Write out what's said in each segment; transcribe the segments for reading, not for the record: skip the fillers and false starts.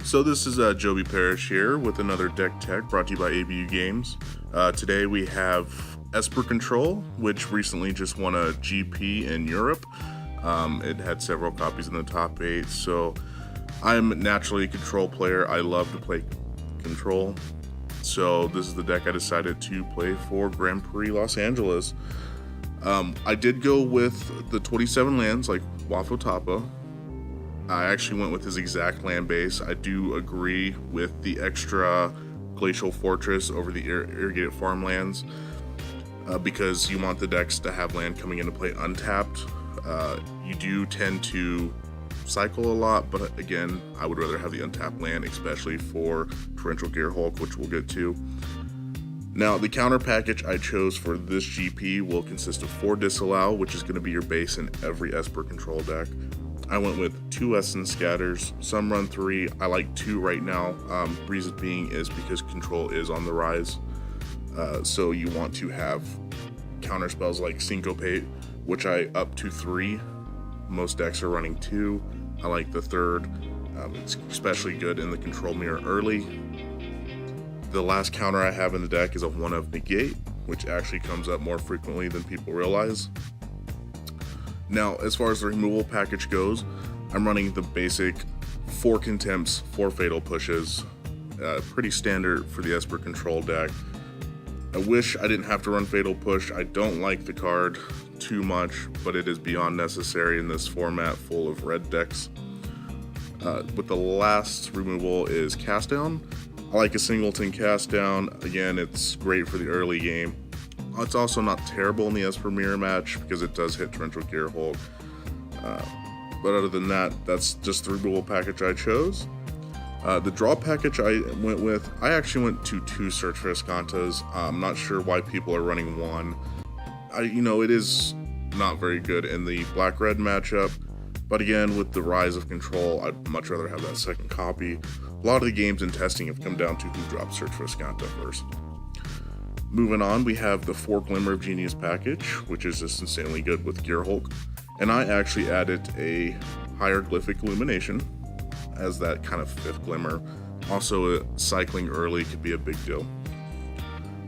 So this is Joby Parrish here with another deck tech brought to you by ABU Games. Today we have Esper Control, which recently just won a GP in Europe. It had several copies in the top 8, so I'm naturally a control player. I love to play control. So this is the deck I decided to play for Grand Prix Los Angeles. I did go with the 27 lands like Wafo Tapa. I actually went with his exact land base. I do agree with the extra Glacial Fortress over the Irrigated Farmlands because you want the decks to have land coming into play untapped. You do tend to cycle a lot, but again, I would rather have the untapped land, especially for Torrential Gearhulk, which we'll get to. Now, the counter package I chose for this GP will consist of 4 Disallow, which is going to be your base in every Esper Control deck. I went with 2 Essence Scatters. Some run 3. I like 2 right now. Reason being is because control is on the rise. So you want to have counter spells like Syncopate, which I up to 3. Most decks are running 2. I like the 3rd. It's especially good in the control mirror early. The last counter I have in the deck is a 1 of Negate, which actually comes up more frequently than people realize. Now, as far as the removal package goes, I'm running the basic 4 Contempts, 4 Fatal Pushes. Pretty standard for the Esper Control deck. I wish I didn't have to run Fatal Push. I don't like the card too much, but it is beyond necessary in this format full of red decks. With the last removal is Cast Down. I like a singleton Cast Down. Again, it's great for the early game. It's also not terrible in the Esper Mirror match because it does hit Torrential Gearhulk. But other than that, that's just the removal package I chose. The draw package I went with, I actually went to 2 Search for Azcantas. I'm not sure why people are running 1. It is not very good in the black-red matchup. But again, with the rise of control, I'd much rather have that second copy. A lot of the games and testing have come down to who drops Search for Azcanta first. Moving on, we have the 4 Glimmer of Genius package, which is just insanely good with Gearhulk. And I actually added a Hieroglyphic Illumination as that kind of 5th Glimmer. Also, cycling early could be a big deal.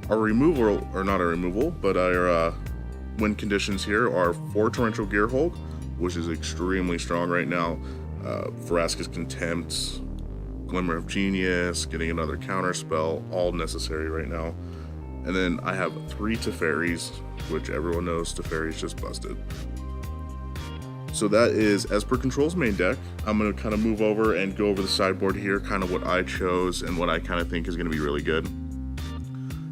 Our removal, or not a removal, but our win conditions here are 4 Torrential Gearhulk, which is extremely strong right now. Vraska's Contempt, Glimmer of Genius, getting another counter spell, all necessary right now. And then I have 3 Teferis, which everyone knows Teferi's just busted. So that is Esper Control's main deck. I'm going to kind of move over and go over the sideboard here, kind of what I chose and what I kind of think is going to be really good.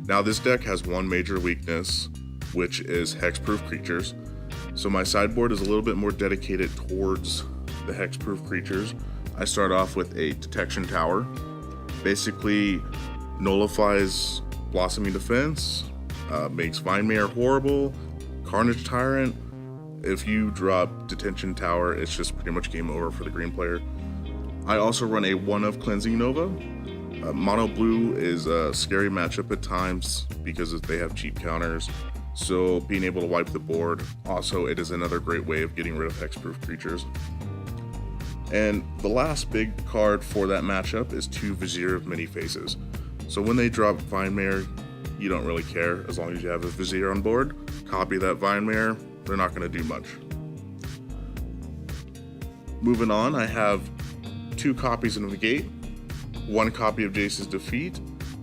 Now this deck has one major weakness, which is hexproof creatures. So my sideboard is a little bit more dedicated towards the hexproof creatures. I start off with a Detection Tower. Basically nullifies Blossoming Defense, makes Vinemare horrible, Carnage Tyrant. If you drop Detention Tower, it's just pretty much game over for the green player. I also run a 1 of Cleansing Nova. Mono blue is a scary matchup at times because they have cheap counters, so being able to wipe the board. Also, it is another great way of getting rid of hexproof creatures. And the last big card for that matchup is 2 Vizier of Many Faces. So when they drop Vinemare, you don't really care as long as you have a Vizier on board. Copy that Vinemare, they're not going to do much. Moving on, I have 2 copies of Negate, 1 copy of Jace's Defeat,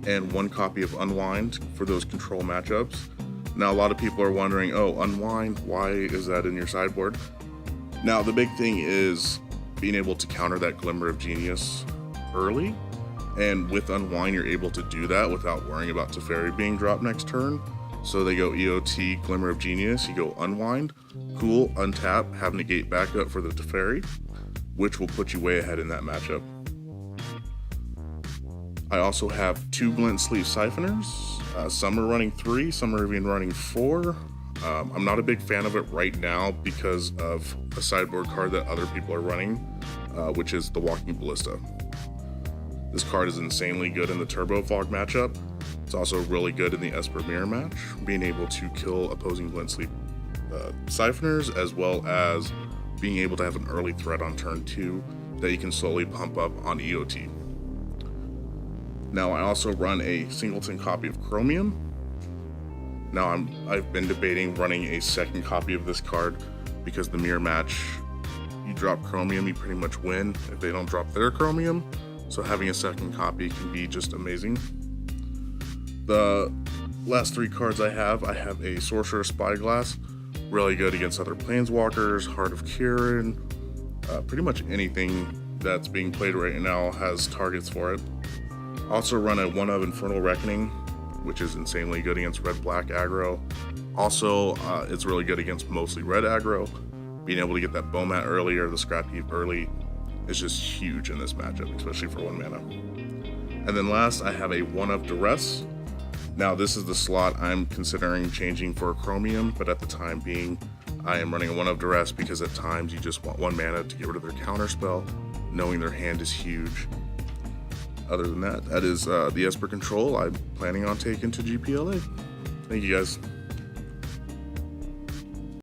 and 1 copy of Unwind for those control matchups. Now a lot of people are wondering, oh, Unwind, why is that in your sideboard? Now the big thing is being able to counter that Glimmer of Genius early. And with Unwind, you're able to do that without worrying about Teferi being dropped next turn. So they go EOT, Glimmer of Genius, you go Unwind, cool, untap, have Negate backup for the Teferi, which will put you way ahead in that matchup. I also have 2 Glint-Sleeve Siphoners. Some are running 3, some are even running 4. I'm not a big fan of it right now because of a sideboard card that other people are running, which is the Walking Ballista. This card is insanely good in the Turbo Fog matchup. It's also really good in the Esper Mirror match, being able to kill opposing Glint-Sleeve Siphoners, as well as being able to have an early threat on turn 2 that you can slowly pump up on EOT. Now I also run a singleton copy of Chromium. Now I've been debating running a second copy of this card because the mirror match, you drop Chromium, you pretty much win if they don't drop their Chromium. So having a second copy can be just amazing. The last 3 cards I have a Sorcerer Spyglass, really good against other Planeswalkers, Heart of Kirin, pretty much anything that's being played right now has targets for it. Also run a 1 of Infernal Reckoning, which is insanely good against red-black aggro. Also, it's really good against mostly red aggro. Being able to get that Bomat early or the Scrap Heap early is just huge in this matchup, especially for 1 mana. And then last, I have a 1 of Duress. Now this is the slot I'm considering changing for Chromium, but at the time being, I am running a 1 of Duress because at times you just want 1 mana to get rid of their counterspell, knowing their hand is huge. Other than that, that is the Esper Control I'm planning on taking to GPLA. Thank you guys.